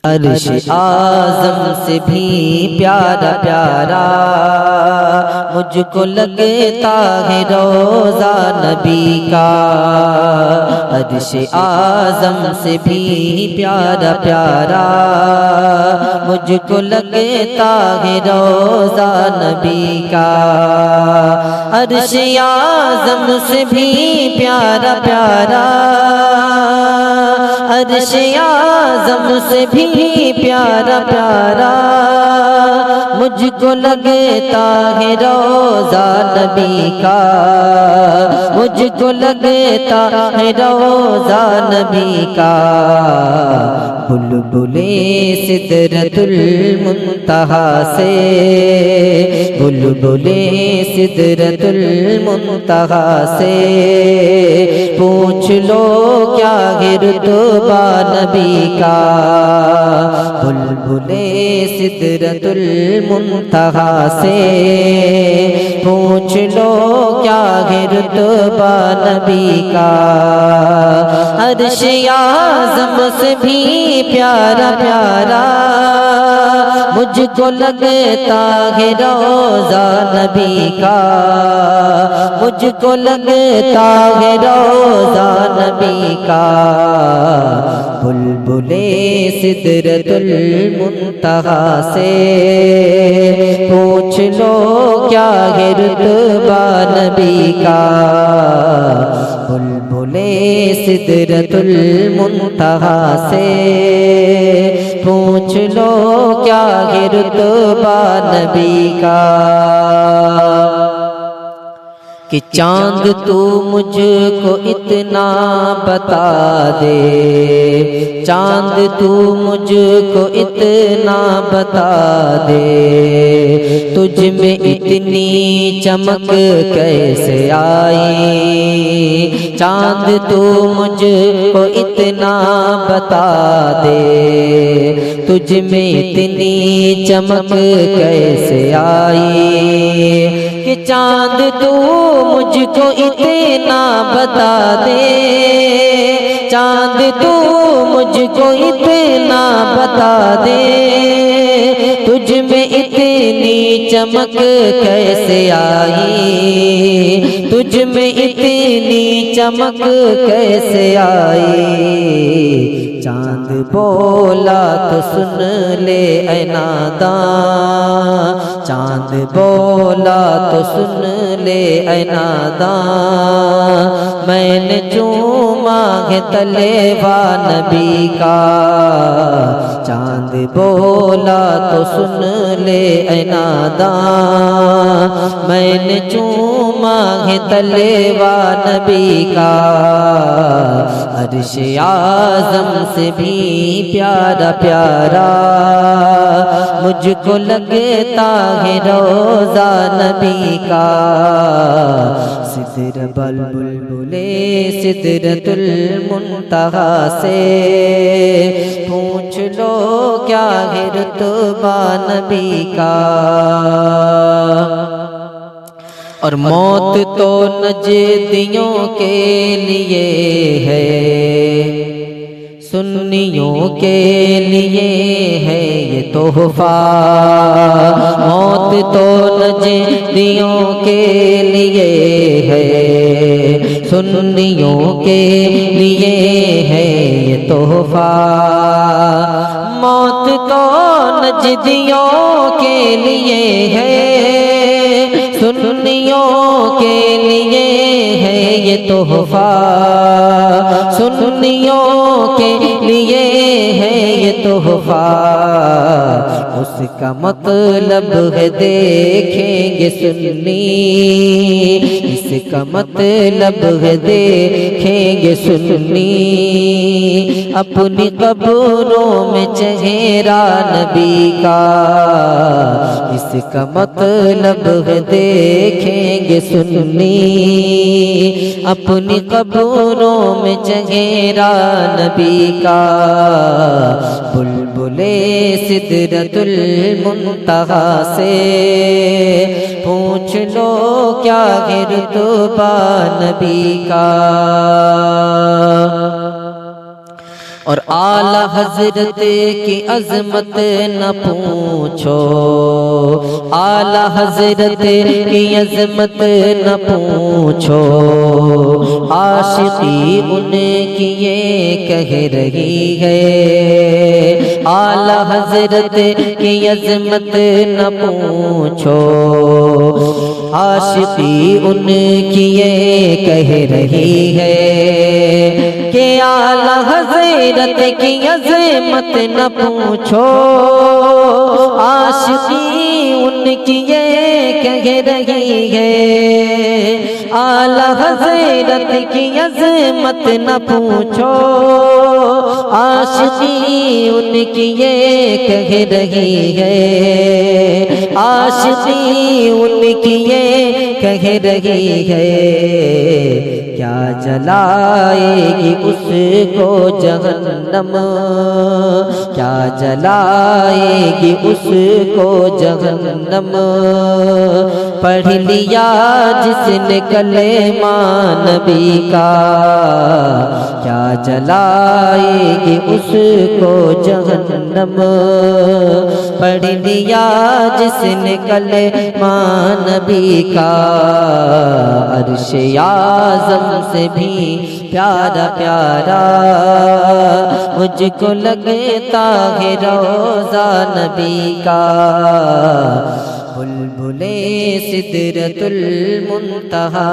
عرش اعظم سے بھی پیارا پیارا مجھ کو لگتا ہے روضہ نبی کا۔ عرش اعظم سے بھی پیارا پیارا مجھ کو لگتا ہے روضہ نبی کا۔ عرش اعظم سے بھی پیارا پیارا، عرش اعظم سے بھی پیارا پیارا مجھ کو لگتا ہے روضہ نبی کا، مجھ کو لگتا ہے روضہ نبی کا۔ بلبلِ سدرۃ المنتہا سے، بلبلِ سدرۃ المنتہا سے پوچھ لو کیا ہے رتبہ نبی کا۔ بلبلِ سدرۃ المنتہا سے پوچھ لو کیا ہے رتبہ نبی کا۔ عرش اعظم سے بھی پیارا پیارا مجھ کو لگتا ہے روضہ نبی کا، مجھ کو لگتا ہے روضہ نبی کا۔ بلبلِ سدرۃ المنتہا سے پوچھ لو کیا ہے رتبہ نبی کا۔ بلبلِ سدرۃ المنتہا سے پوچھ لو کیا ہے رتبہ نبی کا۔ کہ چاند تو مجھ کو اتنا بتا دے، چاند تو مجھ کو اتنا بتا دے، تجھ میں اتنی چمک کیسے آئی۔ چاند تو مجھ کو اتنا بتا دے، تجھ میں اتنی چمک کیسے آئی۔ کہ چاند تو مجھ کو اتنا بتا دے، چاند تو مجھ کو اتنا بتا دے، تجھ میں اتنی چمک کیسے آئی، تجھ میں اتنی چمک کیسے آئی۔ چاند بولا تو سن لے اے ناداں، چاند بولا تو سن لے اے ناداں، میں نے چوما ہے طلبہ نبی کا۔ چاند بولا تو سن لے اے ناداں، میں نے چوما ہے طلبہ نبی کا۔ عرش اعظم سے بھی پیارا پیارا مجھ کو لگتا ہے روضہ نبی کا۔ بلبلِ سدرۃ المنتہا سے پوچھ لو کیا ہے رتبہ نبی کا۔ اور موت تو نجدیوں کے لیے ہے، سنیوں کے لیے ہے یہ تحفہ۔ موت تو نجدیوں کے لیے ہے، سنیوں کے لیے ہے یہ تحفہ۔ موت تو نجدیوں کے لیے ہے، سنیوں کے لیے ہے یہ تحفہ، سنیوں کے لیے ہے یہ تحفہ۔ اس کا مطلب ہے دیکھیں گے سنی، اس کا مطلب ہے دیکھیں گے سنی، اپنی قبروں میں چہرہ نبی کا۔ اس کا مطلب ہے دیکھیں گے سنی، اپنی قبروں میں چہرہ نبی کا۔ بلبلِ سدرۃ المنتہا سے پوچھ لو کیا ہے رتبہ نبی کا۔ اور اعلی حضرت کی عظمت نہ پوچھو، اعلی حضرت کی عظمت نہ پوچھو، عاشقی ان کی یہ کہہ رہی ہے، اعلی حضرت کی عظمت نہ پوچھو، عاشقی ان کی یہ کہہ رہی ہے کہ اعلی حضرت کی عظمت نہ پوچھو، عاشقی ان کی یہ کہہ رہی ہے، اعلی حضرت کی عظمت نہ پوچھو، عاشقی ان کی یہ کہہ رہی ہے، عاشقی ان کی یہ کہہ رہی ہے، کیا جلائے گی اس کو جہنم، کیا جلائے گی اس کو جہنم، پڑھ لیا جس نے کلمہ نبی کا، کیا جلائے گی اس کو جہنم، پڑھ لیا جس نے کلمہ نبی کا، عرش اعظم سے بھی پیارا پیارا مجھ کو لگتا ہے روضہ نبی کا، بلبلِ سدرۃ المنتہا